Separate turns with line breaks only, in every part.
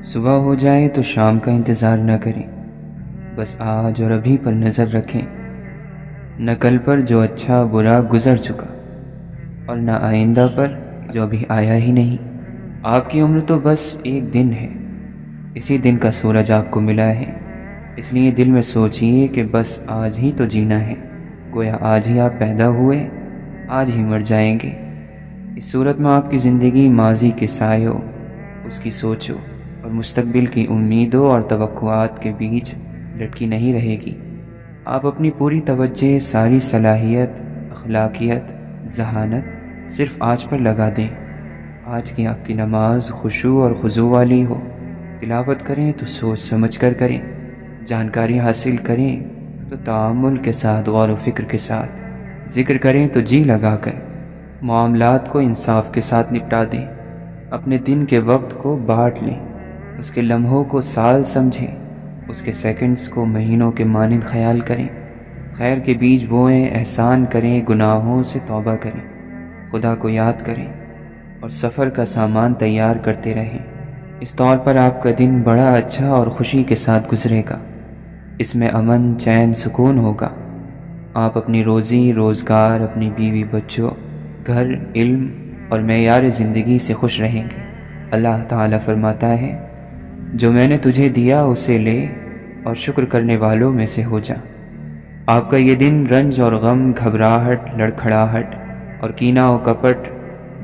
صبح ہو جائے تو شام کا انتظار نہ کریں، بس آج اور ابھی پر نظر رکھیں، نہ کل پر جو اچھا برا گزر چکا، اور نہ آئندہ پر جو ابھی آیا ہی نہیں۔ آپ کی عمر تو بس ایک دن ہے، اسی دن کا سورج آپ کو ملا ہے، اس لیے دل میں سوچئے کہ بس آج ہی تو جینا ہے، گویا آج ہی آپ پیدا ہوئے، آج ہی مر جائیں گے۔ اس صورت میں آپ کی زندگی ماضی کے سایوں، اس کی سوچوں اور مستقبل کی امیدوں اور توقعات کے بیچ لٹکی نہیں رہے گی۔ آپ اپنی پوری توجہ، ساری صلاحیت، اخلاقیت، ذہانت صرف آج پر لگا دیں۔ آج کی آپ کی نماز خشوع اور خضوع والی ہو، تلاوت کریں تو سوچ سمجھ کر کریں، جانکاری حاصل کریں تو تأمل کے ساتھ، غور و فکر کے ساتھ، ذکر کریں تو جی لگا کر، معاملات کو انصاف کے ساتھ نپٹا دیں، اپنے دن کے وقت کو بانٹ لیں، اس کے لمحوں کو سال سمجھیں، اس کے سیکنڈز کو مہینوں کے مانند خیال کریں، خیر کے بیج بوئیں، احسان کریں، گناہوں سے توبہ کریں، خدا کو یاد کریں اور سفر کا سامان تیار کرتے رہیں۔ اس طور پر آپ کا دن بڑا اچھا اور خوشی کے ساتھ گزرے گا، اس میں امن، چین، سکون ہوگا۔ آپ اپنی روزی روزگار، اپنی بیوی بچوں، گھر، علم اور معیار زندگی سے خوش رہیں گے۔ اللہ تعالیٰ فرماتا ہے، جو میں نے تجھے دیا اسے لے اور شکر کرنے والوں میں سے ہو جا۔ آپ کا یہ دن رنج اور غم، گھبراہٹ، لڑکھڑاہٹ اور کینہ و کپٹ،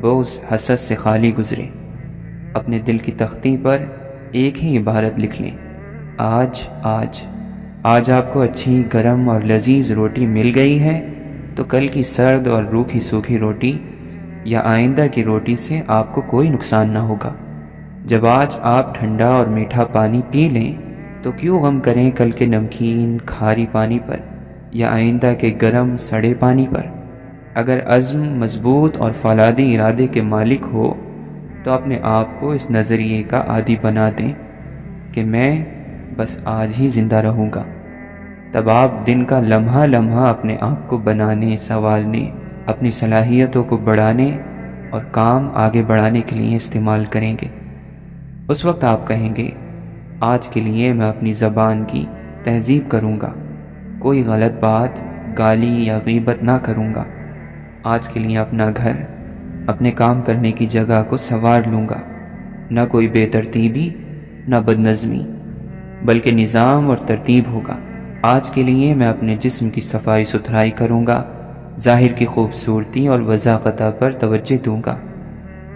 بغض، حسد سے خالی گزرے۔ اپنے دل کی تختی پر ایک ہی عبارت لکھ لیں، آج آج۔ آج آپ کو اچھی، گرم اور لذیذ روٹی مل گئی ہے تو کل کی سرد اور روکھی سوکھی روٹی یا آئندہ کی روٹی سے آپ کو کوئی نقصان نہ ہوگا۔ جب آج آپ ٹھنڈا اور میٹھا پانی پی لیں تو کیوں غم کریں کل کے نمکین، کھاری پانی پر یا آئندہ کے گرم، سڑے پانی پر۔ اگر عزم مضبوط اور فولادی ارادے کے مالک ہو تو اپنے آپ کو اس نظریے کا عادی بنا دیں کہ میں بس آج ہی زندہ رہوں گا۔ تب آپ دن کا لمحہ لمحہ اپنے آپ کو بنانے، سنوارنے، اپنی صلاحیتوں کو بڑھانے اور کام آگے بڑھانے کے لیے استعمال کریں گے۔ اس وقت آپ کہیں گے، آج کے لیے میں اپنی زبان کی تہذیب کروں گا، کوئی غلط بات، گالی یا غیبت نہ کروں گا۔ آج کے لیے اپنا گھر، اپنے کام کرنے کی جگہ کو سنوار لوں گا، نہ کوئی بے ترتیبی، نہ بدنظمی، بلکہ نظام اور ترتیب ہوگا۔ آج کے لیے میں اپنے جسم کی صفائی ستھرائی کروں گا، ظاہر کی خوبصورتی اور وضاحت پر توجہ دوں گا،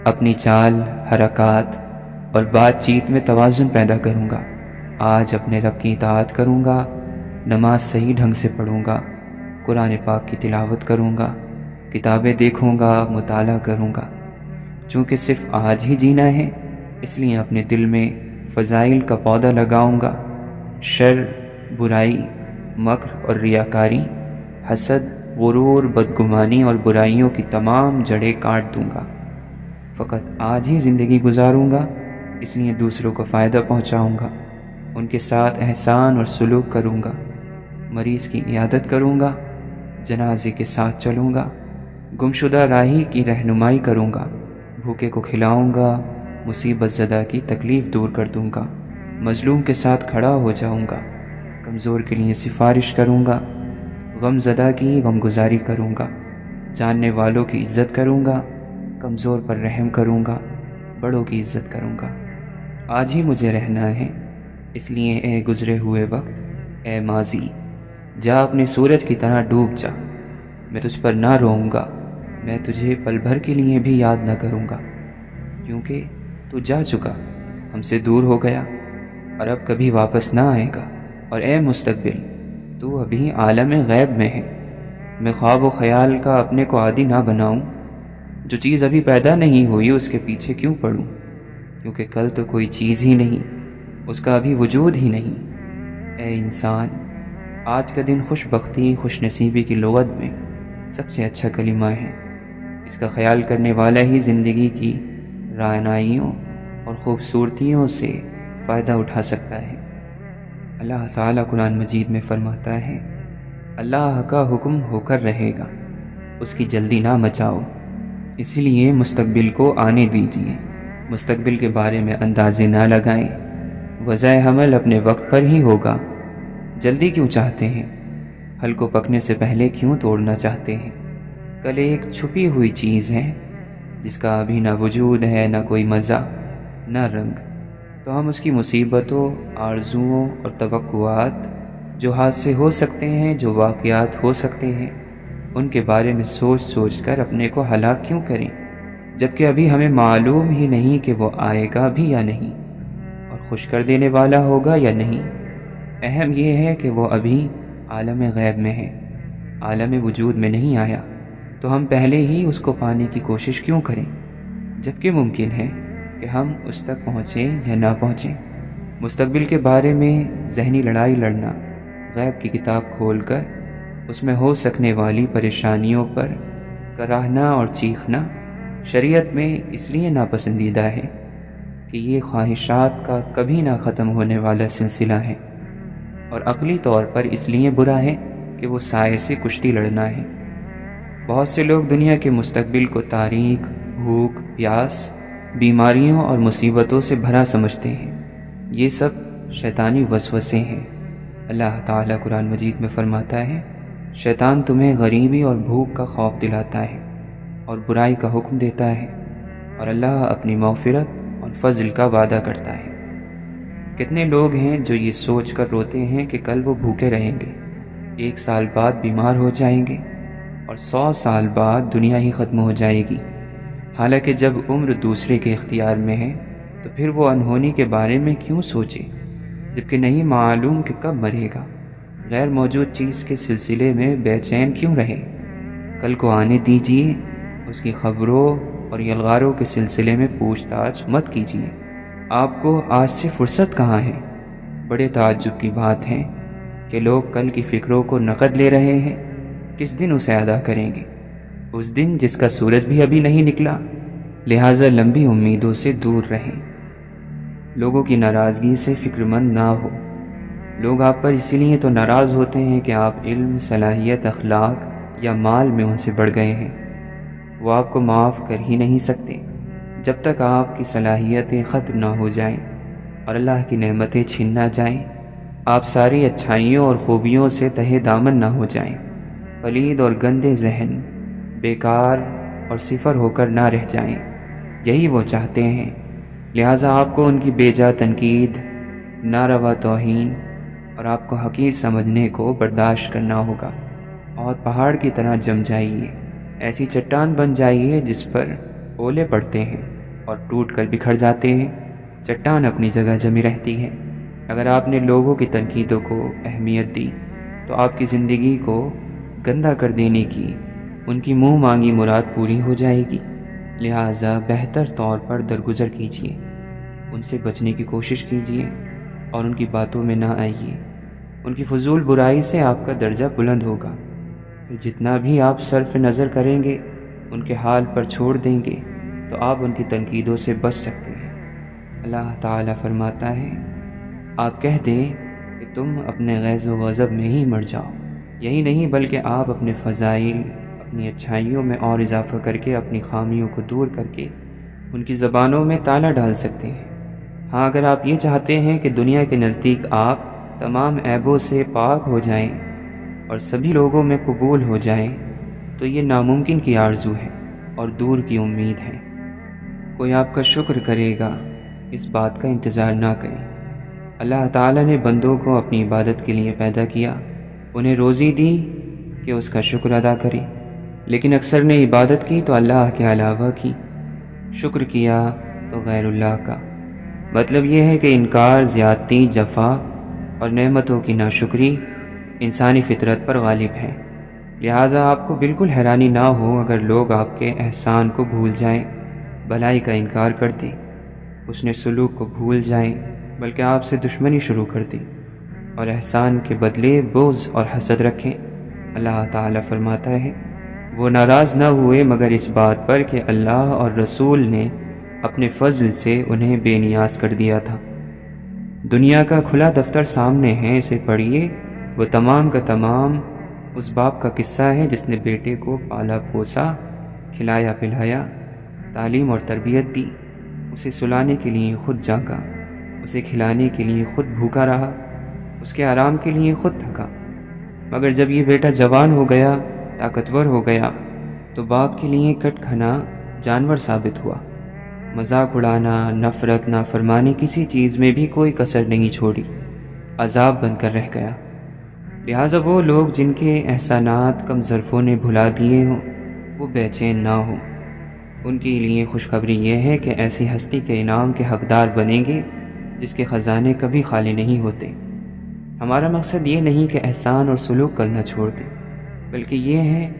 اپنی چال، حرکات اور بات چیت میں توازن پیدا کروں گا۔ آج اپنے رب کی اطاعت کروں گا، نماز صحیح ڈھنگ سے پڑھوں گا، قرآن پاک کی تلاوت کروں گا، کتابیں دیکھوں گا، مطالعہ کروں گا۔ چونکہ صرف آج ہی جینا ہے، اس لیے اپنے دل میں فضائل کا پودا لگاؤں گا، شر، برائی، مکر اور ریاکاری، حسد، غرور، بدگمانی اور برائیوں کی تمام جڑیں کاٹ دوں گا۔ فقط آج ہی زندگی گزاروں گا، اس لیے دوسروں کو فائدہ پہنچاؤں گا، ان کے ساتھ احسان اور سلوک کروں گا، مریض کی عیادت کروں گا، جنازے کے ساتھ چلوں گا، گمشدہ راہی کی رہنمائی کروں گا، بھوکے کو کھلاؤں گا، مصیبت زدہ کی تکلیف دور کر دوں گا، مظلوم کے ساتھ کھڑا ہو جاؤں گا، کمزور کے لیے سفارش کروں گا، غم زدہ کی غمگزاری کروں گا، جاننے والوں کی عزت کروں گا، کمزور پر رحم کروں گا، بڑوں کی عزت کروں گا۔ آج ہی مجھے رہنا ہے، اس لیے اے گزرے ہوئے وقت، اے ماضی، جا اپنے سورج کی طرح ڈوب جا۔ میں تجھ پر نہ روؤں گا، میں تجھے پل بھر کے لیے بھی یاد نہ کروں گا، کیونکہ تو جا چکا، ہم سے دور ہو گیا اور اب کبھی واپس نہ آئے گا۔ اور اے مستقبل، تو ابھی عالم غیب میں ہے، میں خواب و خیال کا اپنے کو عادی نہ بناؤں۔ جو چیز ابھی پیدا نہیں ہوئی اس کے پیچھے کیوں پڑوں، کیونکہ کل تو کوئی چیز ہی نہیں، اس کا ابھی وجود ہی نہیں۔ اے انسان، آج کا دن خوش بختی، خوش نصیبی کی لغت میں سب سے اچھا کلمہ ہے۔ اس کا خیال کرنے والا ہی زندگی کی رعنائیوں اور خوبصورتیوں سے فائدہ اٹھا سکتا ہے۔ اللہ تعالیٰ قرآن مجید میں فرماتا ہے، اللہ کا حکم ہو کر رہے گا، اس کی جلدی نہ مچاؤ، اسی لیے مستقبل کو آنے دیجیے، مستقبل کے بارے میں اندازے نہ لگائیں، وضع حمل اپنے وقت پر ہی ہوگا، جلدی کیوں چاہتے ہیں؟ پھل کو پکنے سے پہلے کیوں توڑنا چاہتے ہیں؟ کل ایک چھپی ہوئی چیز ہے جس کا ابھی نہ وجود ہے، نہ کوئی مزہ، نہ رنگ، تو ہم اس کی مصیبتوں، آرزوؤں اور توقعات، جو حادثے ہو سکتے ہیں، جو واقعات ہو سکتے ہیں، ان کے بارے میں سوچ سوچ کر اپنے کو ہلاک کیوں کریں، جبکہ ابھی ہمیں معلوم ہی نہیں کہ وہ آئے گا بھی یا نہیں، اور خوش کر دینے والا ہوگا یا نہیں۔ اہم یہ ہے کہ وہ ابھی عالم غیب میں ہے، عالم وجود میں نہیں آیا، تو ہم پہلے ہی اس کو پانے کی کوشش کیوں کریں، جبکہ ممکن ہے کہ ہم اس تک پہنچیں یا نہ پہنچیں۔ مستقبل کے بارے میں ذہنی لڑائی لڑنا، غیب کی کتاب کھول کر اس میں ہو سکنے والی پریشانیوں پر کراہنا اور چیخنا شریعت میں اس لیے ناپسندیدہ ہے کہ یہ خواہشات کا کبھی نہ ختم ہونے والا سلسلہ ہے، اور عقلی طور پر اس لیے برا ہے کہ وہ سائے سے کشتی لڑنا ہے۔ بہت سے لوگ دنیا کے مستقبل کو تاریک، بھوک، پیاس، بیماریوں اور مصیبتوں سے بھرا سمجھتے ہیں۔ یہ سب شیطانی وسوسے ہیں۔ اللہ تعالیٰ قرآن مجید میں فرماتا ہے، شیطان تمہیں غریبی اور بھوک کا خوف دلاتا ہے اور برائی کا حکم دیتا ہے، اور اللہ اپنی مغفرت اور فضل کا وعدہ کرتا ہے۔ کتنے لوگ ہیں جو یہ سوچ کر روتے ہیں کہ کل وہ بھوکے رہیں گے، 1 سال بعد بیمار ہو جائیں گے، اور 100 سال بعد دنیا ہی ختم ہو جائے گی۔ حالانکہ جب عمر دوسرے کے اختیار میں ہے تو پھر وہ انہونی کے بارے میں کیوں سوچے، جبکہ نہیں معلوم کہ کب مرے گا۔ غیر موجود چیز کے سلسلے میں بے چین کیوں رہے؟ کل کو آنے دیجیے، اس کی خبروں اور یلغاروں کے سلسلے میں پوچھ تاچھ مت کیجیے۔ آپ کو آج سے فرصت کہاں ہے؟ بڑے تعجب کی بات ہے کہ لوگ کل کی فکروں کو نقد لے رہے ہیں۔ کس دن اسے ادا کریں گے؟ اس دن جس کا سورج بھی ابھی نہیں نکلا، لہٰذا لمبی امیدوں سے دور رہیں۔ لوگوں کی ناراضگی سے فکر مند نہ ہو۔ لوگ آپ پر اسی لیے تو ناراض ہوتے ہیں کہ آپ علم، صلاحیت، اخلاق یا مال میں ان سے بڑھ گئے ہیں۔ وہ آپ کو معاف کر ہی نہیں سکتے جب تک آپ کی صلاحیتیں ختم نہ ہو جائیں اور اللہ کی نعمتیں چھن نہ جائیں، آپ ساری اچھائیوں اور خوبیوں سے تہے دامن نہ ہو جائیں، پلید اور گندے ذہن، بیکار اور صفر ہو کر نہ رہ جائیں۔ یہی وہ چاہتے ہیں، لہٰذا آپ کو ان کی بے جا تنقید، ناروا توہین اور آپ کو حقیر سمجھنے کو برداشت کرنا ہوگا، اور پہاڑ کی طرح جم جائیے، ایسی چٹان بن جائیے جس پر اولے پڑتے ہیں اور ٹوٹ کر بکھر جاتے ہیں۔ چٹان اپنی جگہ جمی رہتی ہے۔ اگر آپ نے لوگوں کی تنقیدوں کو اہمیت دی تو آپ کی زندگی کو گندا کر دینے کی ان کی منہ مانگی مراد پوری ہو جائے گی۔ لہٰذا بہتر طور پر درگزر کیجیے، ان سے بچنے کی کوشش کیجیے اور ان کی باتوں میں نہ آئیے۔ ان کی فضول برائی سے آپ کا درجہ بلند ہوگا۔ پھر جتنا بھی آپ صرف نظر کریں گے، ان کے حال پر چھوڑ دیں گے، تو آپ ان کی تنقیدوں سے بچ سکتے ہیں۔ اللہ تعالیٰ فرماتا ہے، آپ کہہ دیں کہ تم اپنے غیظ و غضب میں ہی مر جاؤ۔ یہی نہیں بلکہ آپ اپنے فضائل، اپنی اچھائیوں میں اور اضافہ کر کے اپنی خامیوں کو دور کر کے ان کی زبانوں میں تالا ڈال سکتے ہیں۔ ہاں، اگر آپ یہ چاہتے ہیں کہ دنیا کے نزدیک آپ تمام عیبوں سے پاک ہو جائیں اور سبھی لوگوں میں قبول ہو جائیں، تو یہ ناممکن کی آرزو ہے اور دور کی امید ہے۔ کوئی آپ کا شکر کرے گا، اس بات کا انتظار نہ کریں۔ اللہ تعالیٰ نے بندوں کو اپنی عبادت کے لیے پیدا کیا، انہیں روزی دی کہ اس کا شکر ادا کریں، لیکن اکثر نے عبادت کی تو اللہ کے علاوہ کی، شکر کیا تو غیر اللہ کا۔ مطلب یہ ہے کہ انکار، زیادتی، جفا اور نعمتوں کی ناشکری انسانی فطرت پر غالب ہے۔ لہٰذا آپ کو بالکل حیرانی نہ ہو اگر لوگ آپ کے احسان کو بھول جائیں، بھلائی کا انکار کر دیں، حسن سلوک کو بھول جائیں، بلکہ آپ سے دشمنی شروع کر دیں اور احسان کے بدلے بغض اور حسد رکھیں۔ اللہ تعالیٰ فرماتا ہے، وہ ناراض نہ ہوئے مگر اس بات پر کہ اللہ اور رسول نے اپنے فضل سے انہیں بے نیاز کر دیا تھا۔ دنیا کا کھلا دفتر سامنے ہے، اسے پڑھیے۔ وہ تمام کا تمام اس باپ کا قصہ ہے جس نے بیٹے کو پالا پوسا، کھلایا پلایا، تعلیم اور تربیت دی، اسے سلانے کے لیے خود جاگا، اسے کھلانے کے لیے خود بھوکا رہا، اس کے آرام کے لیے خود تھکا، مگر جب یہ بیٹا جوان ہو گیا، طاقتور ہو گیا، تو باپ کے لیے کٹ کھانا جانور ثابت ہوا۔ مذاق اڑانا، نفرت، نافرمانی، کسی چیز میں بھی کوئی کسر نہیں چھوڑی، عذاب بن کر رہ گیا۔ لہٰذا وہ لوگ جن کے احسانات کم ظرفوں نے بھلا دیے ہوں، وہ بے چین نہ ہوں۔ ان کے لیے خوشخبری یہ ہے کہ ایسی ہستی کے انعام کے حقدار بنیں گے جس کے خزانے کبھی خالی نہیں ہوتے۔ ہمارا مقصد یہ نہیں کہ احسان اور سلوک کرنا چھوڑ دیں، بلکہ یہ ہے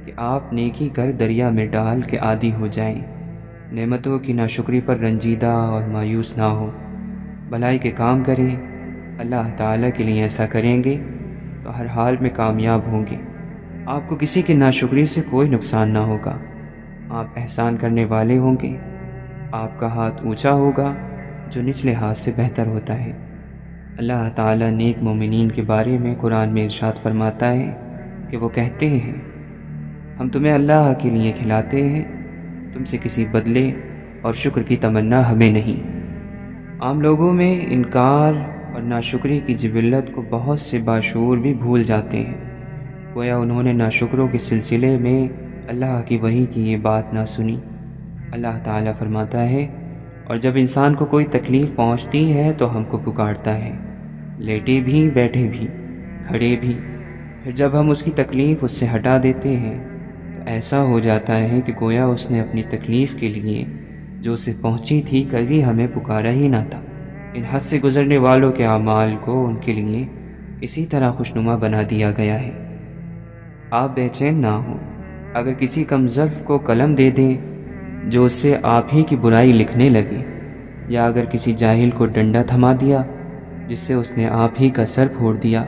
کہ آپ نیکی کر دریا میں ڈال کے عادی ہو جائیں، نعمتوں کی ناشکری پر رنجیدہ اور مایوس نہ ہو، بھلائی کے کام کریں۔ اللہ تعالیٰ کے لیے ایسا کریں گے تو ہر حال میں کامیاب ہوں گے۔ آپ کو کسی کی ناشکری سے کوئی نقصان نہ ہوگا، آپ احسان کرنے والے ہوں گے۔ آپ کا ہاتھ اونچا ہوگا جو نچلے ہاتھ سے بہتر ہوتا ہے۔ اللہ تعالیٰ نیک مومنین کے بارے میں قرآن میں ارشاد فرماتا ہے کہ وہ کہتے ہیں، ہم تمہیں اللہ کے لیے کھلاتے ہیں، تم سے کسی بدلے اور شکر کی تمنا ہمیں نہیں۔ عام لوگوں میں انکار اور ناشکری کی جبلت کو بہت سے باشعور بھی بھول جاتے ہیں، گویا انہوں نے ناشکروں کے سلسلے میں اللہ کی وحی کی یہ بات نہ سنی۔ اللہ تعالیٰ فرماتا ہے، اور جب انسان کو کوئی تکلیف پہنچتی ہے تو ہم کو پکارتا ہے، لیٹے بھی، بیٹھے بھی، کھڑے بھی۔ پھر جب ہم اس کی تکلیف اس سے ہٹا دیتے ہیں تو ایسا ہو جاتا ہے کہ گویا اس نے اپنی تکلیف کے لیے جو اسے پہنچی تھی کبھی ہمیں پکارا ہی نہ تھا۔ ان حد سے گزرنے والوں کے اعمال کو ان کے لیے اسی طرح خوشنما بنا دیا گیا ہے۔ آپ بے چین نہ ہوں، اگر کسی کم ظرف کو قلم دے دیں جو اس سے آپ ہی کی برائی لکھنے لگے، یا اگر کسی جاہل کو ڈنڈا تھما دیا جس سے اس نے آپ ہی کا سر پھوڑ دیا،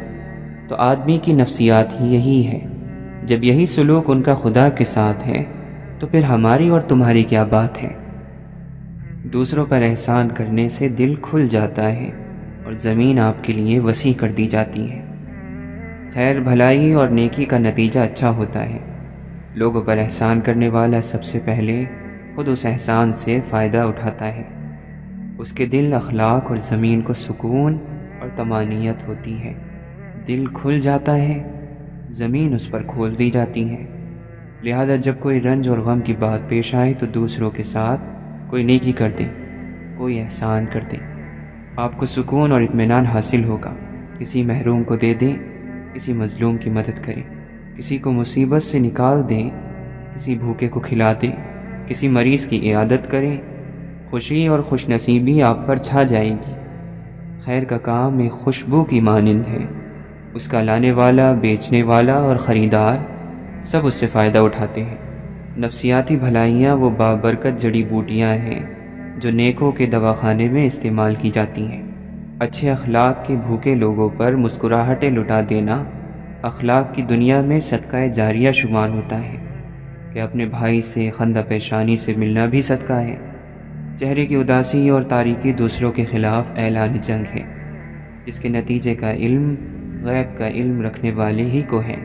تو آدمی کی نفسیات ہی یہی ہے۔ جب یہی سلوک ان کا خدا کے ساتھ ہے تو پھر ہماری اور تمہاری کیا بات ہے؟ دوسروں پر احسان کرنے سے دل کھل جاتا ہے اور زمین آپ کے لیے وسیع کر دی جاتی ہے۔ خیر، بھلائی اور نیکی کا نتیجہ اچھا ہوتا ہے۔ لوگوں پر احسان کرنے والا سب سے پہلے خود اس احسان سے فائدہ اٹھاتا ہے، اس کے دل، اخلاق اور زمین کو سکون اور طمانینت ہوتی ہے۔ دل کھل جاتا ہے، زمین اس پر کھول دی جاتی ہے۔ لہذا جب کوئی رنج اور غم کی بات پیش آئے تو دوسروں کے ساتھ کوئی نیکی کر دیں، کوئی احسان کر دیں، آپ کو سکون اور اطمینان حاصل ہوگا۔ کسی محروم کو دے دیں، کسی مظلوم کی مدد کریں، کسی کو مصیبت سے نکال دیں، کسی بھوکے کو کھلا دیں، کسی مریض کی عیادت کریں، خوشی اور خوش نصیبی آپ پر چھا جائے گی۔ خیر کا کام ایک خوشبو کی مانند ہے، اس کا لانے والا، بیچنے والا اور خریدار سب اس سے فائدہ اٹھاتے ہیں۔ نفسیاتی بھلائیاں وہ بابرکت جڑی بوٹیاں ہیں جو نیکوں کے دواخانے میں استعمال کی جاتی ہیں۔ اچھے اخلاق کے بھوکے لوگوں پر مسکراہٹیں لٹا دینا اخلاق کی دنیا میں صدقہ جاریہ شمار ہوتا ہے، کہ اپنے بھائی سے خندہ پیشانی سے ملنا بھی صدقہ ہے۔ چہرے کی اداسی اور تاریکی دوسروں کے خلاف اعلان جنگ ہے، جس کے نتیجے کا علم غیب کا علم رکھنے والے ہی کو ہے۔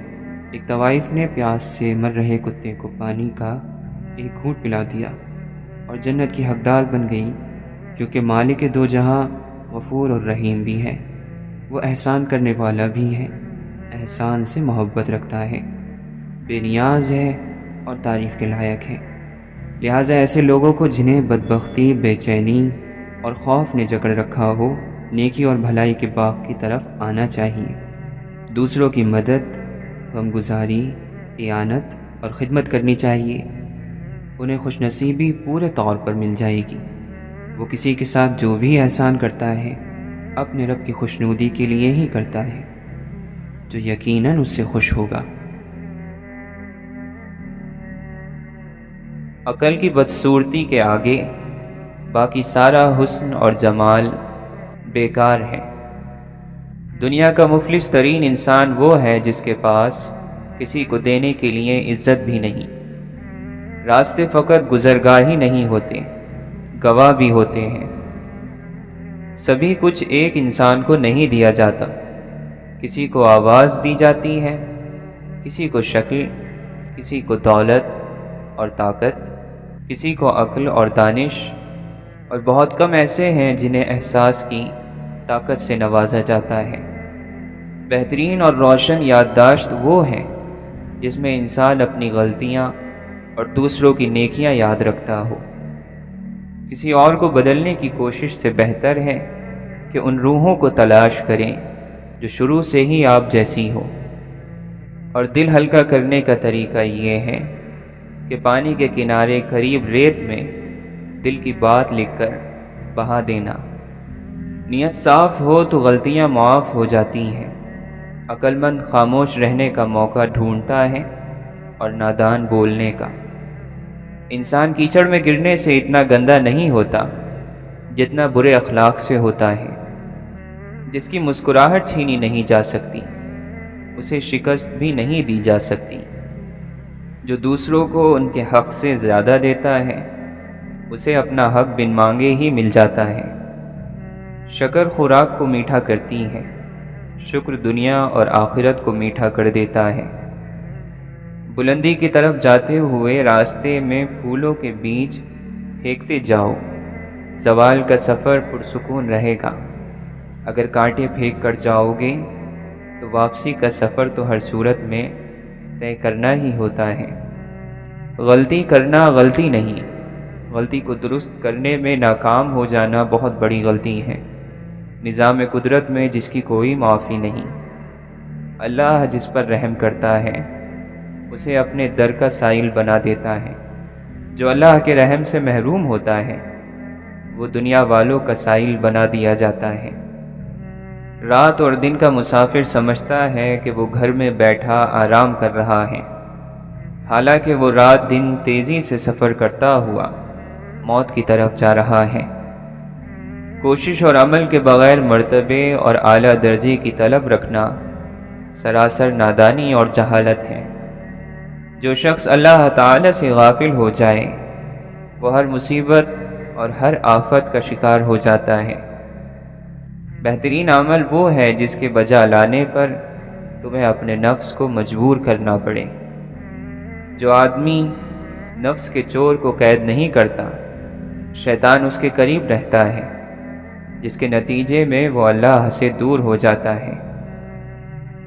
ایک طوائف نے پیاس سے مر رہے کتے کو پانی کا ایک گھونٹ پلا دیا اور جنت کی حقدار بن گئی، کیونکہ مالک دو جہاں غفور اور رحیم بھی ہے، وہ احسان کرنے والا بھی ہے، احسان سے محبت رکھتا ہے، بے نیاز ہے اور تعریف کے لائق ہے۔ لہٰذا ایسے لوگوں کو جنہیں بدبختی، بے چینی اور خوف نے جکڑ رکھا ہو، نیکی اور بھلائی کے باغ کی طرف آنا چاہیے۔ دوسروں کی مدد، غمگزاری، اعانت اور خدمت کرنی چاہیے۔ انہیں خوش نصیبی پورے طور پر مل جائے گی۔ وہ کسی کے ساتھ جو بھی احسان کرتا ہے اپنے رب کی خوشنودی کے لیے ہی کرتا ہے، جو یقیناً اس سے خوش ہوگا۔ عقل کی بدصورتی کے آگے باقی سارا حسن اور جمال بیکار ہے۔ دنیا کا مفلس ترین انسان وہ ہے جس کے پاس کسی کو دینے کے لیے عزت بھی نہیں۔ راستے فقط گزرگاہ ہی نہیں ہوتے، گواہ بھی ہوتے ہیں۔ سبھی کچھ ایک انسان کو نہیں دیا جاتا، کسی کو آواز دی جاتی ہے، کسی کو شکل، کسی کو دولت اور طاقت، کسی کو عقل اور دانش، اور بہت کم ایسے ہیں جنہیں احساس کی طاقت سے نوازا جاتا ہے۔ بہترین اور روشن یادداشت وہ ہے جس میں انسان اپنی غلطیاں اور دوسروں کی نیکیاں یاد رکھتا ہو۔ کسی اور کو بدلنے کی کوشش سے بہتر ہے کہ ان روحوں کو تلاش کریں جو شروع سے ہی آپ جیسی ہو۔ اور دل ہلکا کرنے کا طریقہ یہ ہے کہ پانی کے کنارے قریب ریت میں دل کی بات لکھ کر بہا دینا۔ نیت صاف ہو تو غلطیاں معاف ہو جاتی ہیں۔ عقل مند خاموش رہنے کا موقع ڈھونڈتا ہے اور نادان بولنے کا۔ انسان کیچڑ میں گرنے سے اتنا گندا نہیں ہوتا جتنا برے اخلاق سے ہوتا ہے۔ جس کی مسکراہٹ چھینی نہیں جا سکتی اسے شکست بھی نہیں دی جا سکتی۔ جو دوسروں کو ان کے حق سے زیادہ دیتا ہے اسے اپنا حق بن مانگے ہی مل جاتا ہے۔ شکر خوراک کو میٹھا کرتی ہے، شکر دنیا اور آخرت کو میٹھا کر دیتا ہے۔ بلندی کی طرف جاتے ہوئے راستے میں پھولوں کے بیج پھینکتے جاؤ، زوال کا سفر پرسکون رہے گا۔ اگر کانٹے پھینک کر جاؤ گے تو واپسی کا سفر تو ہر صورت میں طے کرنا ہی ہوتا ہے۔ غلطی کرنا غلطی نہیں، غلطی کو درست کرنے میں ناکام ہو جانا بہت بڑی غلطی ہے۔ نظام قدرت میں جس کی کوئی معافی نہیں۔ اللہ جس پر رحم کرتا ہے اسے اپنے در کا سائل بنا دیتا ہے۔ جو اللہ کے رحم سے محروم ہوتا ہے وہ دنیا والوں کا سائل بنا دیا جاتا ہے۔ رات اور دن کا مسافر سمجھتا ہے کہ وہ گھر میں بیٹھا آرام کر رہا ہے، حالانکہ وہ رات دن تیزی سے سفر کرتا ہوا موت کی طرف جا رہا ہے۔ کوشش اور عمل کے بغیر مرتبے اور اعلیٰ درجے کی طلب رکھنا سراسر نادانی اور جہالت ہے۔ جو شخص اللہ تعالی سے غافل ہو جائے وہ ہر مصیبت اور ہر آفت کا شکار ہو جاتا ہے۔ بہترین عمل وہ ہے جس کے بجا لانے پر تمہیں اپنے نفس کو مجبور کرنا پڑے۔ جو آدمی نفس کے چور کو قید نہیں کرتا شیطان اس کے قریب رہتا ہے، جس کے نتیجے میں وہ اللہ سے دور ہو جاتا ہے۔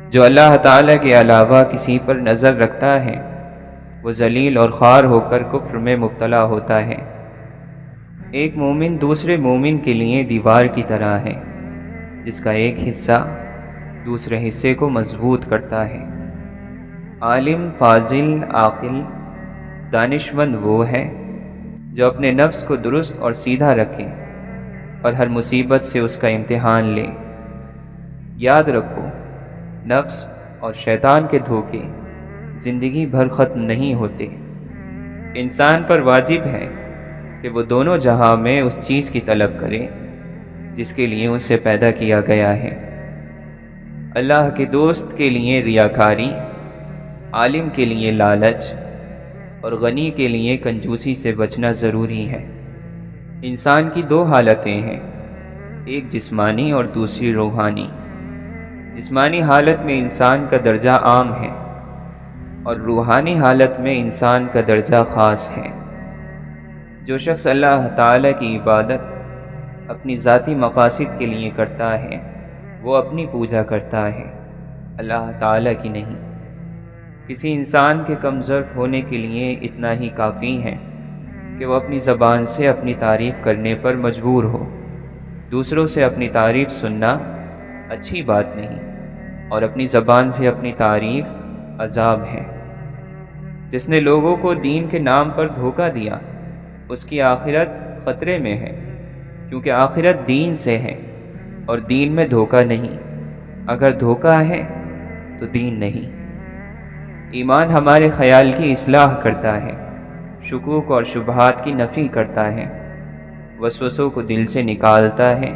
جو اللہ تعالی کے علاوہ کسی پر نظر رکھتا ہے وہ ذلیل اور خوار ہو کر کفر میں مبتلا ہوتا ہے۔ ایک مومن دوسرے مومن کے لیے دیوار کی طرح ہے جس کا ایک حصہ دوسرے حصے کو مضبوط کرتا ہے۔ عالم، فاضل، عاقل، دانشمند وہ ہے جو اپنے نفس کو درست اور سیدھا رکھے اور ہر مصیبت سے اس کا امتحان لے۔ یاد رکھو، نفس اور شیطان کے دھوکے زندگی بھر ختم نہیں ہوتے۔ انسان پر واجب ہے کہ وہ دونوں جہاں میں اس چیز کی طلب کرے جس کے لیے اسے پیدا کیا گیا ہے۔ اللہ کے دوست کے لیے ریاکاری، عالم کے لیے لالچ اور غنی کے لیے کنجوسی سے بچنا ضروری ہے۔ انسان کی دو حالتیں ہیں، ایک جسمانی اور دوسری روحانی۔ جسمانی حالت میں انسان کا درجہ عام ہے اور روحانی حالت میں انسان کا درجہ خاص ہے۔ جو شخص اللہ تعالی کی عبادت اپنی ذاتی مقاصد کے لیے کرتا ہے وہ اپنی پوجا کرتا ہے، اللہ تعالی کی نہیں۔ کسی انسان کے کم ظرف ہونے کے لیے اتنا ہی کافی ہے کہ وہ اپنی زبان سے اپنی تعریف کرنے پر مجبور ہو۔ دوسروں سے اپنی تعریف سننا اچھی بات نہیں اور اپنی زبان سے اپنی تعریف عذاب ہے۔ جس نے لوگوں کو دین کے نام پر دھوکہ دیا اس کی آخرت خطرے میں ہے، کیونکہ آخرت دین سے ہے اور دین میں دھوکہ نہیں۔ اگر دھوکہ ہے تو دین نہیں۔ ایمان ہمارے خیال کی اصلاح کرتا ہے، شکوک اور شبہات کی نفی کرتا ہے، وسوسوں کو دل سے نکالتا ہے۔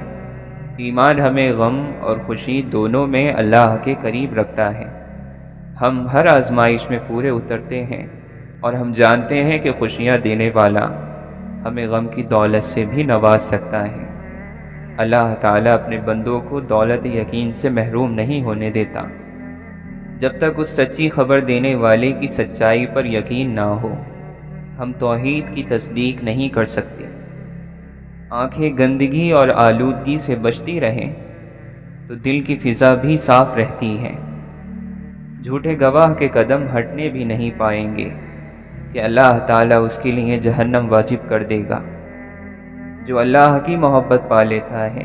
ایمان ہمیں غم اور خوشی دونوں میں اللہ کے قریب رکھتا ہے۔ ہم ہر آزمائش میں پورے اترتے ہیں اور ہم جانتے ہیں کہ خوشیاں دینے والا ہمیں غم کی دولت سے بھی نواز سکتا ہے۔ اللہ تعالیٰ اپنے بندوں کو دولت یقین سے محروم نہیں ہونے دیتا۔ جب تک اس سچی خبر دینے والے کی سچائی پر یقین نہ ہو ہم توحید کی تصدیق نہیں کر سکتے۔ آنکھیں گندگی اور آلودگی سے بچتی رہیں تو دل کی فضا بھی صاف رہتی ہے۔ جھوٹے گواہ کے قدم ہٹنے بھی نہیں پائیں گے کہ اللہ تعالیٰ اس کے لیے جہنم واجب کر دے گا۔ جو اللہ کی محبت پا لیتا ہے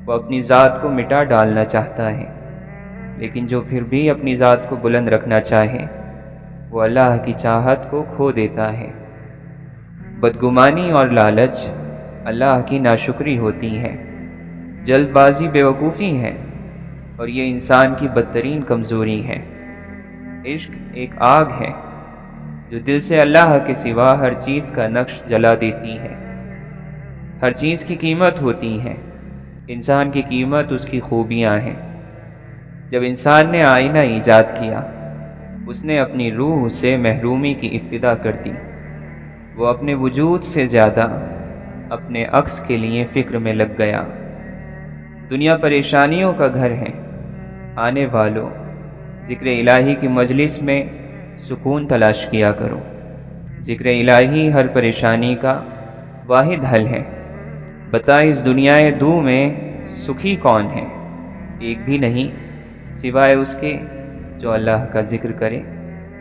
وہ اپنی ذات کو مٹا ڈالنا چاہتا ہے، لیکن جو پھر بھی اپنی ذات کو بلند رکھنا چاہے وہ اللہ کی چاہت کو کھو دیتا ہے۔ بدگمانی اور لالچ اللہ کی ناشکری ہوتی ہے، جلد بازی بیوقوفی ہے، اور یہ انسان کی بدترین کمزوری ہے۔ عشق ایک آگ ہے جو دل سے اللہ کے سوا ہر چیز کا نقش جلا دیتی ہے۔ ہر چیز کی قیمت ہوتی ہے، انسان کی قیمت اس کی خوبیاں ہیں۔ جب انسان نے آئینہ ایجاد کیا اس نے اپنی روح سے محرومی کی ابتدا کر دی۔ وہ اپنے وجود سے زیادہ اپنے عکس کے لیے فکر میں لگ گیا۔ دنیا پریشانیوں کا گھر ہے، آنے والوں ذکر الہی کی مجلس میں سکون تلاش کیا کرو۔ ذکر الہی ہر پریشانی کا واحد حل ہے۔ بتا اس دنیا دو میں سکھی کون ہے؟ ایک بھی نہیں سوائے اس کے جو اللہ کا ذکر کرے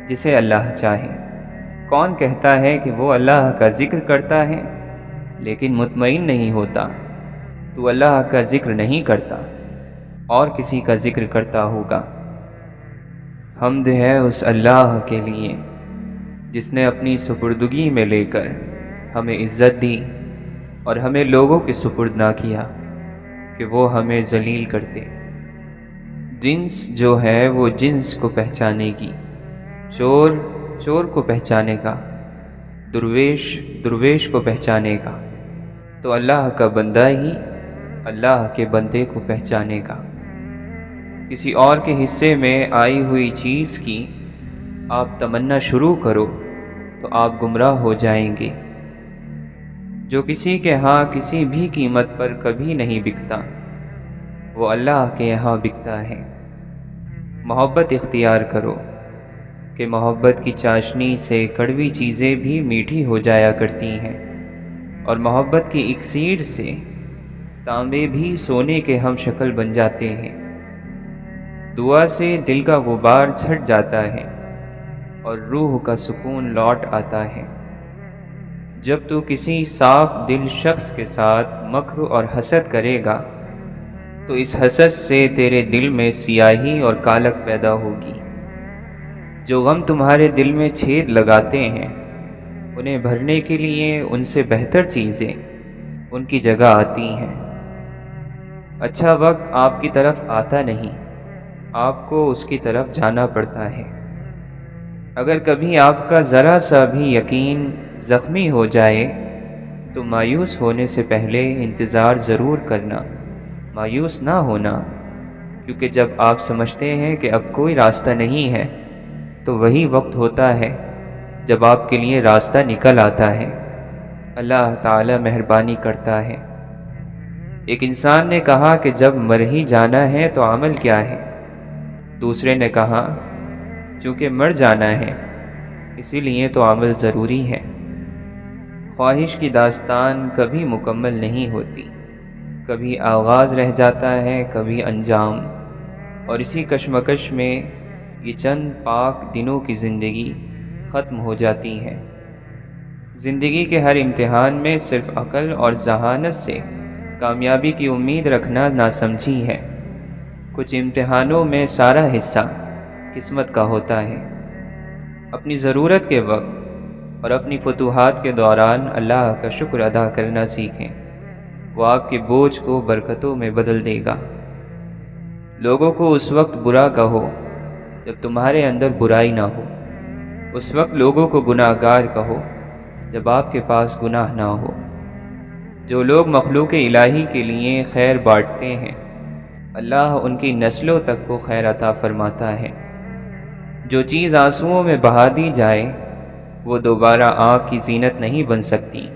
جسے اللہ چاہے۔ کون کہتا ہے کہ وہ اللہ کا ذکر کرتا ہے لیکن مطمئن نہیں ہوتا؟ تو اللہ کا ذکر نہیں کرتا اور کسی کا ذکر کرتا ہوگا۔ حمد ہے اس اللہ کے لیے جس نے اپنی سپردگی میں لے کر ہمیں عزت دی اور ہمیں لوگوں کے سپرد نہ کیا کہ وہ ہمیں ذلیل کرتے۔ جنس جو ہے وہ جنس کو پہچانے گی، چور چور کو پہچانے گا، درویش درویش کو پہچانے گا، تو اللہ کا بندہ ہی اللہ کے بندے کو پہچانے گا۔ کسی اور کے حصے میں آئی ہوئی چیز کی آپ تمنا شروع کرو تو آپ گمراہ ہو جائیں گے۔ جو کسی کے ہاں کسی بھی قیمت پر کبھی نہیں بکتا وہ اللہ کے یہاں بکتا ہے۔ محبت اختیار کرو کہ محبت کی چاشنی سے کڑوی چیزیں بھی میٹھی ہو جایا کرتی ہیں، اور محبت کی اکسیر سے تانبے بھی سونے کے ہم شکل بن جاتے ہیں۔ دعا سے دل کا غبار چھٹ جاتا ہے اور روح کا سکون لوٹ آتا ہے۔ جب تو کسی صاف دل شخص کے ساتھ مکر اور حسد کرے گا تو اس حسد سے تیرے دل میں سیاہی اور کالک پیدا ہوگی۔ جو غم تمہارے دل میں چھید لگاتے ہیں انہیں بھرنے کے لیے ان سے بہتر چیزیں ان کی جگہ آتی ہیں۔ اچھا وقت آپ کی طرف آتا نہیں، آپ کو اس کی طرف جانا پڑتا ہے۔ اگر کبھی آپ کا ذرا سا بھی یقین زخمی ہو جائے تو مایوس ہونے سے پہلے انتظار ضرور کرنا، مایوس نہ ہونا، کیونکہ جب آپ سمجھتے ہیں کہ اب کوئی راستہ نہیں ہے تو وہی وقت ہوتا ہے جب آپ کے لیے راستہ نکل آتا ہے۔ اللہ تعالی مہربانی کرتا ہے۔ ایک انسان نے کہا کہ جب مر ہی جانا ہے تو عمل کیا ہے؟ دوسرے نے کہا چونکہ مر جانا ہے اسی لیے تو عمل ضروری ہے۔ خواہش کی داستان کبھی مکمل نہیں ہوتی، کبھی آغاز رہ جاتا ہے کبھی انجام، اور اسی کشمکش میں یہ چند پاک دنوں کی زندگی ختم ہو جاتی ہے۔ زندگی کے ہر امتحان میں صرف عقل اور ذہانت سے کامیابی کی امید رکھنا ناسمجھی ہے۔ کچھ امتحانوں میں سارا حصہ قسمت کا ہوتا ہے۔ اپنی ضرورت کے وقت اور اپنی فتوحات کے دوران اللہ کا شکر ادا کرنا سیکھیں، وہ آپ کے بوجھ کو برکتوں میں بدل دے گا۔ لوگوں کو اس وقت برا کہو جب تمہارے اندر برائی نہ ہو، اس وقت لوگوں کو گناہ گار کہو جب آپ کے پاس گناہ نہ ہو۔ جو لوگ مخلوق الہی کے لیے خیر بانٹتے ہیں اللہ ان کی نسلوں تک کو خیر عطا فرماتا ہے۔ جو چیز آنسوؤں میں بہا دی جائے وہ دوبارہ آنکھ کی زینت نہیں بن سکتی،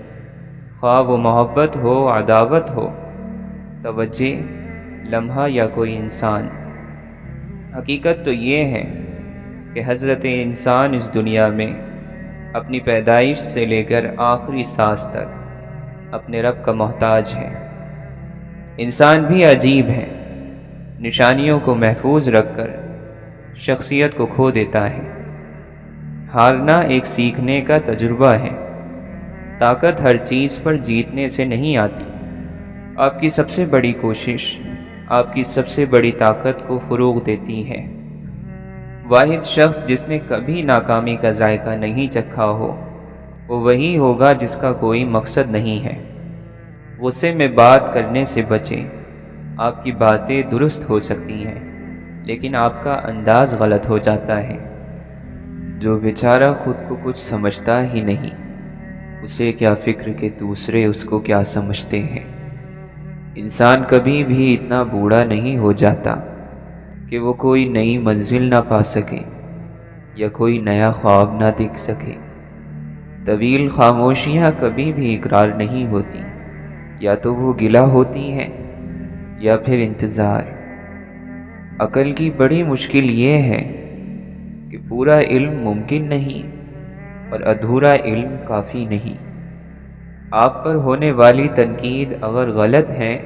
خواہ وہ محبت ہو، عداوت ہو، توجہ، لمحہ یا کوئی انسان۔ حقیقت تو یہ ہے کہ حضرت انسان اس دنیا میں اپنی پیدائش سے لے کر آخری سانس تک اپنے رب کا محتاج ہے۔ انسان بھی عجیب ہے، نشانیوں کو محفوظ رکھ کر شخصیت کو کھو دیتا ہے۔ ہارنا ایک سیکھنے کا تجربہ ہے۔ طاقت ہر چیز پر جیتنے سے نہیں آتی۔ آپ کی سب سے بڑی کوشش آپ کی سب سے بڑی طاقت کو فروغ دیتی ہے۔ واحد شخص جس نے کبھی ناکامی کا ذائقہ نہیں چکھا ہو، وہ وہی ہوگا جس کا کوئی مقصد نہیں ہے۔ غصے میں بات کرنے سے بچیں۔ آپ کی باتیں درست ہو سکتی ہیں، لیکن آپ کا انداز غلط ہو جاتا ہے۔ جو بیچارہ خود کو کچھ سمجھتا ہی نہیں، اسے کیا فکر کہ دوسرے اس کو کیا سمجھتے ہیں۔ انسان کبھی بھی اتنا بوڑھا نہیں ہو جاتا کہ وہ کوئی نئی منزل نہ پا سکے یا کوئی نیا خواب نہ دیکھ سکے۔ طویل خاموشیاں کبھی بھی اقرار نہیں ہوتی، یا تو وہ گلہ ہوتی ہیں یا پھر انتظار۔ عقل کی بڑی مشکل یہ ہے کہ پورا علم ممکن نہیں اور ادھورا علم کافی نہیں۔ آپ پر ہونے والی تنقید اگر غلط ہے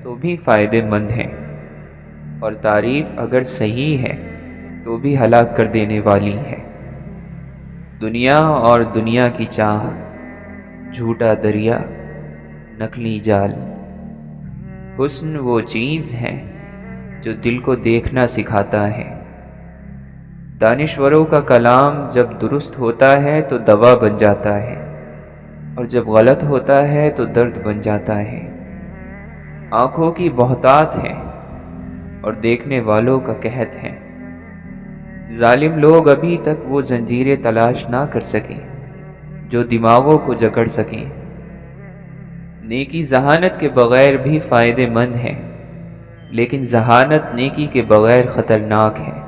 تو بھی فائدے مند ہے، اور تعریف اگر صحیح ہے تو بھی ہلاک کر دینے والی ہے۔ دنیا اور دنیا کی چاہ، جھوٹا دریا، نقلی جال۔ حسن وہ چیز ہے جو دل کو دیکھنا سکھاتا ہے۔ دانشوروں کا کلام جب درست ہوتا ہے تو دوا بن جاتا ہے، اور جب غلط ہوتا ہے تو درد بن جاتا ہے۔ آنکھوں کی بہتات ہے اور دیکھنے والوں کا قحط ہے۔ ظالم لوگ ابھی تک وہ زنجیریں تلاش نہ کر سکیں جو دماغوں کو جکڑ سکیں۔ نیکی ذہانت کے بغیر بھی فائدے مند ہے، لیکن ذہانت نیکی کے بغیر خطرناک ہے۔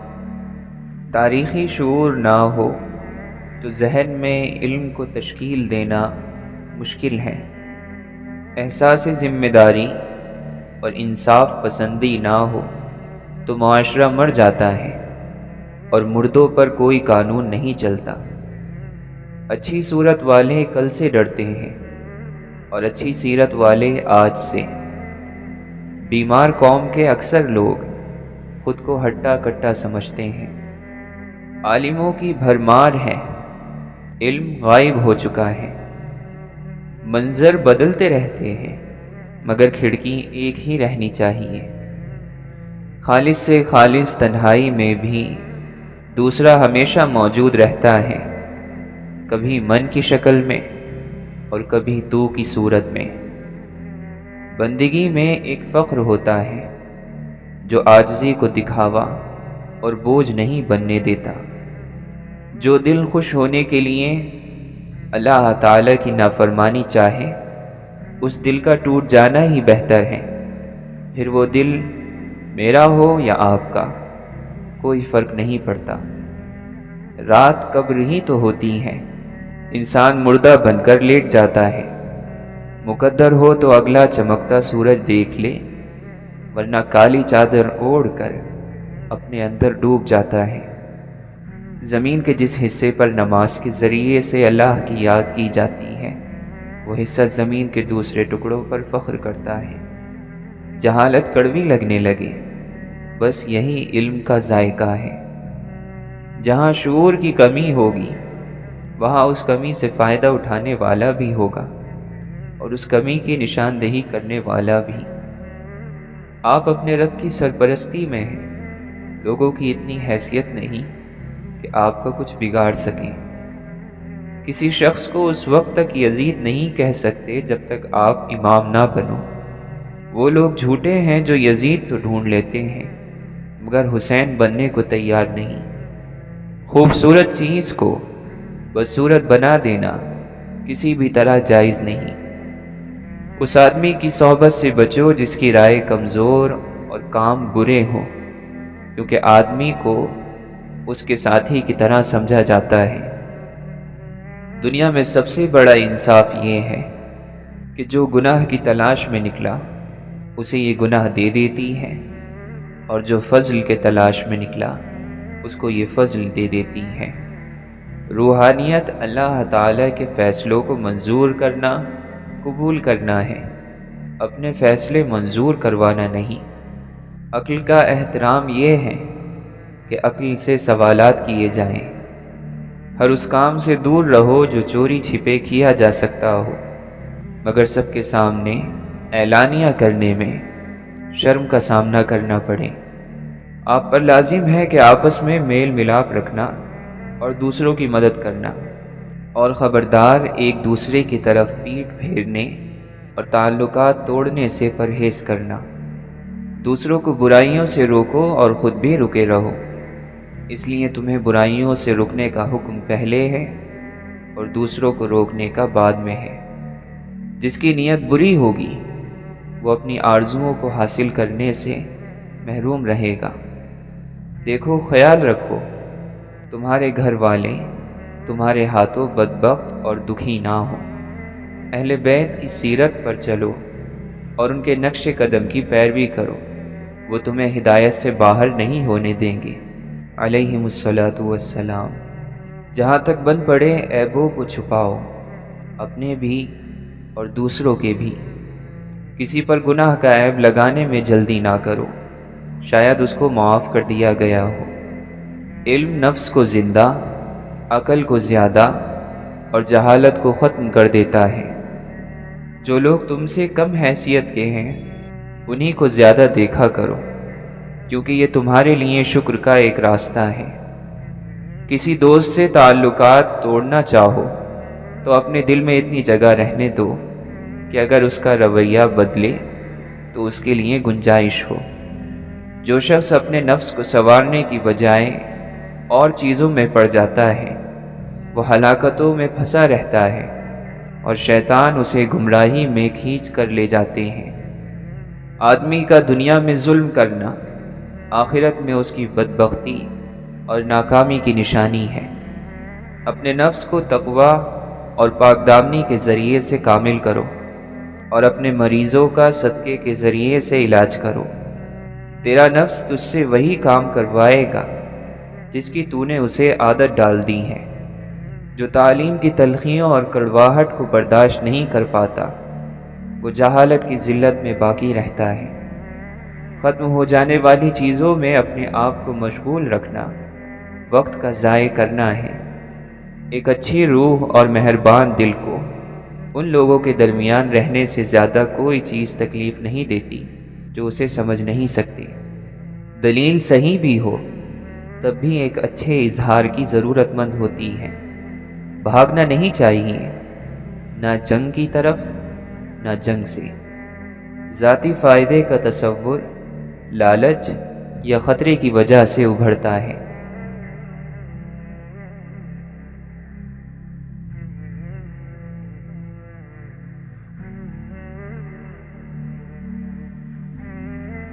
تاریخی شعور نہ ہو تو ذہن میں علم کو تشکیل دینا مشکل ہے۔ احساس ذمہ داری اور انصاف پسندی نہ ہو تو معاشرہ مر جاتا ہے، اور مردوں پر کوئی قانون نہیں چلتا۔ اچھی صورت والے کل سے ڈرتے ہیں اور اچھی سیرت والے آج سے۔ بیمار قوم کے اکثر لوگ خود کو ہٹا کٹا سمجھتے ہیں۔ عالموں کی بھرمار ہے، علم غائب ہو چکا ہے۔ منظر بدلتے رہتے ہیں، مگر کھڑکی ایک ہی رہنی چاہیے۔ خالص سے خالص تنہائی میں بھی دوسرا ہمیشہ موجود رہتا ہے، کبھی من کی شکل میں اور کبھی تو کی صورت میں۔ بندگی میں ایک فخر ہوتا ہے جو عاجزی کو دکھاوا اور بوجھ نہیں بننے دیتا۔ جو دل خوش ہونے کے لیے اللہ تعالیٰ کی نافرمانی چاہے، اس دل کا ٹوٹ جانا ہی بہتر ہے۔ پھر وہ دل میرا ہو یا آپ کا، کوئی فرق نہیں پڑتا۔ رات قبر ہی تو ہوتی ہے، انسان مردہ بن کر لیٹ جاتا ہے۔ مقدر ہو تو اگلا چمکتا سورج دیکھ لے، ورنہ کالی چادر اوڑھ کر اپنے اندر ڈوب جاتا ہے۔ زمین کے جس حصے پر نماز کے ذریعے سے اللہ کی یاد کی جاتی ہے، وہ حصہ زمین کے دوسرے ٹکڑوں پر فخر کرتا ہے۔ جہالت کڑوی لگنے لگے، بس یہی علم کا ذائقہ ہے۔ جہاں شعور کی کمی ہوگی، وہاں اس کمی سے فائدہ اٹھانے والا بھی ہوگا، اور اس کمی کی نشاندہی کرنے والا بھی۔ آپ اپنے رب کی سرپرستی میں ہیں، لوگوں کی اتنی حیثیت نہیں کہ آپ کا کچھ بگاڑ سکیں۔ کسی شخص کو اس وقت تک یزید نہیں کہہ سکتے جب تک آپ امام نہ بنو۔ وہ لوگ جھوٹے ہیں جو یزید تو ڈھونڈ لیتے ہیں مگر حسین بننے کو تیار نہیں۔ خوبصورت چیز کو بدصورت بنا دینا کسی بھی طرح جائز نہیں۔ اس آدمی کی صحبت سے بچو جس کی رائے کمزور اور کام برے ہوں، کیونکہ آدمی کو اس کے ساتھی کی طرح سمجھا جاتا ہے۔ دنیا میں سب سے بڑا انصاف یہ ہے کہ جو گناہ کی تلاش میں نکلا اسے یہ گناہ دے دیتی ہے، اور جو فضل کے تلاش میں نکلا اس کو یہ فضل دے دیتی ہے۔ روحانیت اللہ تعالیٰ کے فیصلوں کو منظور کرنا، قبول کرنا ہے، اپنے فیصلے منظور کروانا نہیں۔ عقل کا احترام یہ ہے کہ عقل سے سوالات کیے جائیں۔ ہر اس کام سے دور رہو جو چوری چھپے کیا جا سکتا ہو، مگر سب کے سامنے اعلانیہ کرنے میں شرم کا سامنا کرنا پڑے۔ آپ پر لازم ہے کہ آپس میں میل ملاپ رکھنا اور دوسروں کی مدد کرنا، اور خبردار ایک دوسرے کی طرف پیٹھ پھیرنے اور تعلقات توڑنے سے پرہیز کرنا۔ دوسروں کو برائیوں سے روکو اور خود بھی رکے رہو، اس لیے تمہیں برائیوں سے رکنے کا حکم پہلے ہے اور دوسروں کو روکنے کا بعد میں ہے۔ جس کی نیت بری ہوگی وہ اپنی آرزوؤں کو حاصل کرنے سے محروم رہے گا۔ دیکھو، خیال رکھو تمہارے گھر والے تمہارے ہاتھوں بدبخت اور دکھی نہ ہوں۔ اہل بیت کی سیرت پر چلو اور ان کے نقش قدم کی پیروی کرو، وہ تمہیں ہدایت سے باہر نہیں ہونے دیں گے علیہم الصلاۃ والسلام۔ جہاں تک بن پڑے عیبوں کو چھپاؤ، اپنے بھی اور دوسروں کے بھی۔ کسی پر گناہ کا عیب لگانے میں جلدی نہ کرو، شاید اس کو معاف کر دیا گیا ہو۔ علم نفس کو زندہ، عقل کو زیادہ اور جہالت کو ختم کر دیتا ہے۔ جو لوگ تم سے کم حیثیت کے ہیں انہی کو زیادہ دیکھا کرو، کیونکہ یہ تمہارے لیے شکر کا ایک راستہ ہے۔ کسی دوست سے تعلقات توڑنا چاہو تو اپنے دل میں اتنی جگہ رہنے دو کہ اگر اس کا رویہ بدلے تو اس کے لیے گنجائش ہو۔ جو شخص اپنے نفس کو سنوارنے کی بجائے اور چیزوں میں پڑ جاتا ہے وہ ہلاکتوں میں پھنسا رہتا ہے، اور شیطان اسے گمراہی میں کھینچ کر لے جاتے ہیں۔ آدمی کا دنیا میں ظلم کرنا آخرت میں اس کی بدبختی اور ناکامی کی نشانی ہے۔ اپنے نفس کو تقویٰ اور پاک دامنی کے ذریعے سے کامل کرو، اور اپنے مریضوں کا صدقے کے ذریعے سے علاج کرو۔ تیرا نفس تجھ سے وہی کام کروائے گا جس کی تو نے اسے عادت ڈال دی ہے۔ جو تعلیم کی تلخیوں اور کڑواہٹ کو برداشت نہیں کر پاتا وہ جہالت کی ذلت میں باقی رہتا ہے۔ ختم ہو جانے والی چیزوں میں اپنے آپ کو مشغول رکھنا وقت کا ضائع کرنا ہے۔ ایک اچھی روح اور مہربان دل کو ان لوگوں کے درمیان رہنے سے زیادہ کوئی چیز تکلیف نہیں دیتی جو اسے سمجھ نہیں سکتی۔ دلیل صحیح بھی ہو تب بھی ایک اچھے اظہار کی ضرورت مند ہوتی ہے۔ بھاگنا نہیں چاہیے، نہ جنگ کی طرف نہ جنگ سے۔ ذاتی فائدے کا تصور لالچ یا خطرے کی وجہ سے ابھرتا ہے،